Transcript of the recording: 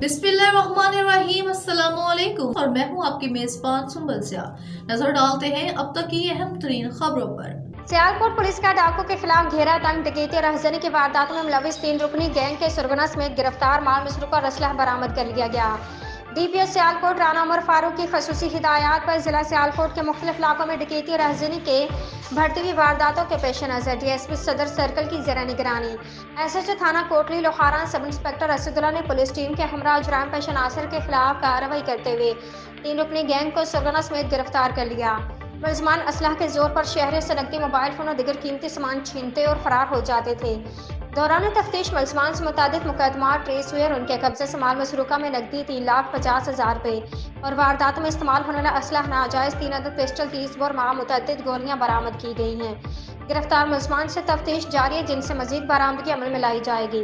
बिस्मिल्लाहिर्रहमानिर्रहीम, अस्सलामुअलैकुम और मैं हूं आपकी मेजबान सुंबल सिया। नजर डालते हैं अब तक की अहम तरीन खबरों पर। सियालकोट पुलिस का डाकुओं के खिलाफ घेरा तंग डकैती और रहजनी की वारदातों में मुलविस 3 रुकनी गैंग के सरगना समेत गिरफ्तार माल मसरूक और असलहा बरामद कर लिया गया। डीपीएस सियालकोट राना उमर फारूक की खसूसी हिदायत पर जिला सियालकोट के मुख्तलिफ इलाकों में डकैती और रहजनी के बढ़ती हुई वारदातों के पेश नजर डीएसपी सदर सर्कल की ज़ेरा निगरानी एसएचओ थाना कोटली लोहारा सब इंस्पेक्टर असदुल्ला ने पुलिस टीम के हमरा जुराम पेश नासिर के खिलाफ कार्रवाई करते हुए 3 रुकनी गैंग को सरगना समेत गिरफ्तार कर लिया। मुलजमान असलह के जोर पर शहर से नकदी मोबाइल फोन और दिगर कीमती सामान छीनते और फरार हो जाते थे। दौरान तफ्तीश मुलजमान से मुताबिक मुकदमा ट्रेस हुए और उनके कब्जे से माल मसरूका में नकदी 3,50,000 रुपये और वारदात में इस्तेमाल होने वाला असलह नाजायज 3 अदद पिस्टल 30 बोर मुतअद्दिद गोलियां बरामद की गई हैं। गिरफ्तार मुलजमान से तफ्तीश जारी है जिनसे मजीद बरामदगी अमल में लाई जाएगी।